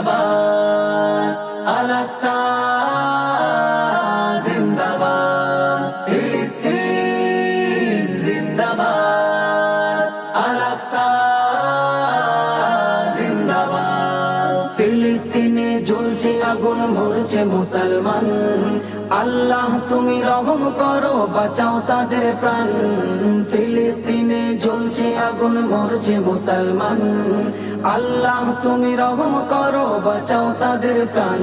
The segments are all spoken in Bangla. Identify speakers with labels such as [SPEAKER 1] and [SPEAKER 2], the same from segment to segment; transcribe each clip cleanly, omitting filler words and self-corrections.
[SPEAKER 1] জিন্দাবাদ, আল-আকসা জিন্দাবাদ, ফিলিস্তিন জিন্দাবাদ, আল-আকসা জিন্দাবাদ। ফিলিস্তিনে জ্বলছে আগুন, মরছে মুসলমান, আল্লাহ তুমি রহম করো, বাঁচাও তাদের প্রাণ। ফিলিস্তিনে জ্বলছে আগুন, মরছে মুসলমান, আল্লাহ তুমি রহম করো, বাঁচাও তাদের প্রাণ।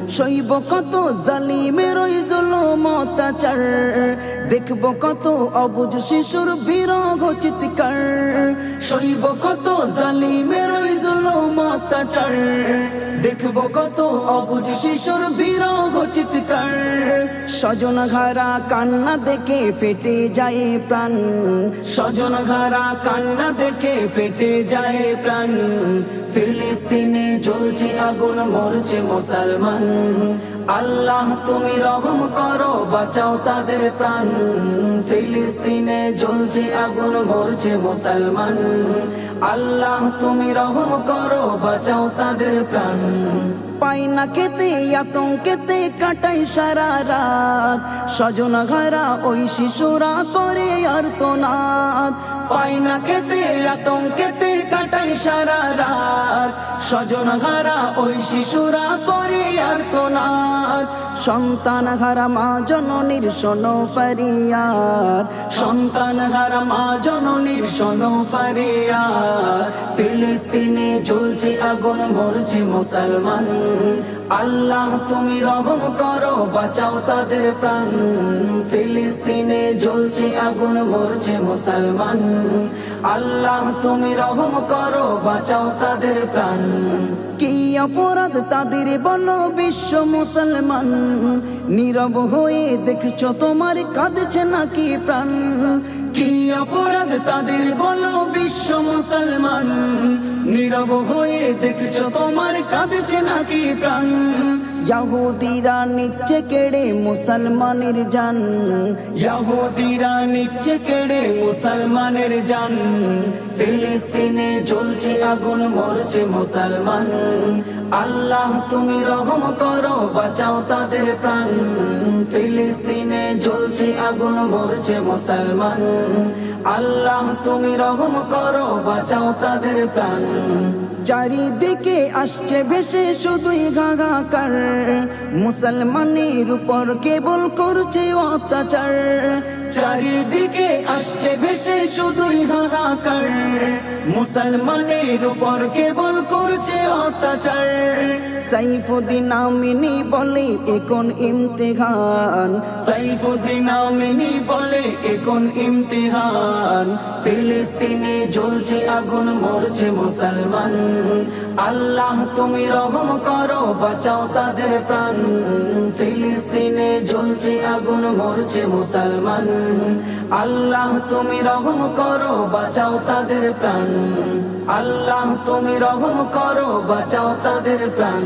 [SPEAKER 1] সইব কত জালিমের ওই জুলুম অত্যাচার, দেখব কত অবুঝ শিশুর বিরহ চিৎকার। সইব কত জালিমের ওই জুলুম অত্যাচার, দেখব কত অবুঝ শিশুর বিরহ চিৎকার। স্বজন ঘাড়া কান্না দেখে ফেটে যায় প্রাণ, স্বজন ঘাড়া কান্না দেখে ফেটে যায় প্রাণ। ফিলিস্তিনে জ্বলছে আগুন, মরছে মুসলমান, আল্লাহ তুমি রহম করো, বাঁচাও তাদের প্রাণ। ফিলিস্তিনে জ্বলছে আগুন, মরছে মুসলমান, আল্লাহ তুমি রহম করো, বাঁচাও তাদের প্রাণ। পাই না খেতে আতঙ্কেতে কাটাই সারা রাত, স্বজন ঘাড়া ওই শিশুরা করে আর্তনাদ। পাই না খেতে আতঙ্কেতে কাটাই সারা রাত, স্বজন ঘাড়া ওই শিশুরা করে আর্তনাদ। সন্তান হারা মা জননীর শোনো ফরিয়াদ, সন্তান হারা মা জননীর শোনো ফরিয়াদ। ফিলিস্তিনে জ্বলছে আগুন, মরছে মুসলমান, আল্লাহ তুমি রহম করো, বাঁচাও তাদের প্রাণ। ফিলিস্তিনে জ্বলছে আগুন, মরছে মুসলমান, আল্লাহ তুমি রহম করো, বাঁচাও তাদের প্রাণ। কি অপরাধ তাদের বলো বিশ্ব মুসলমান, নীরব হয়ে দেখছো তোমার কাঁদছে নাকি প্রাণ। কি অপরাধ তাদের বলো বিশ্ব মুসলমান, নীরব হয়ে দেখছো তোমার কাঁদছে নাকি প্রাণ। ইহুদিরা নিচ্ছে কেড়ে মুসলমানের জান, ইহুদিরা নিচ্ছে কেড়ে মুসলমানের জান। ফিলিস্তিনে জ্বলছে আগুন, মরছে মুসলমান, আল্লাহ তুমি রহম করো, বাঁচাও তাদের প্রাণ। ফিলিস্তিনে জ্বলছে আগুন, মরছে মুসলমান, আল্লাহ তুমি রহম করো, বাঁচাও তাদের প্রাণ। চারিদিকে আসছে ভেসে শুধুই হাহাকার, মুসলমানের উপর কেবল করছে অত্যাচার। চারিদিকে আসছে ভেসে শুধুই হাহাকার, মুসলমানের উপর কেবল করছে অত্যাচার। সাইফুদ্দিন আমিনী বলে এখন ইমতিহান, সাইফুদ্দিন আমিনী বলে এখন ইমতিহান। ফিলিস্তিনে জ্বলছে আগুন, মরছে মুসলমান, আল্লাহ তুমি রহম করো, বাঁচাও তাদের প্রাণ। ফিলিস্তিনে জ্বলছে আগুন, মরছে মুসলমান, আল্লাহ তুমি রহম করো, বাঁচাও তাদের প্রাণ। আল্লাহ তুমি রহম করো, বাঁচাও তাদের প্রাণ।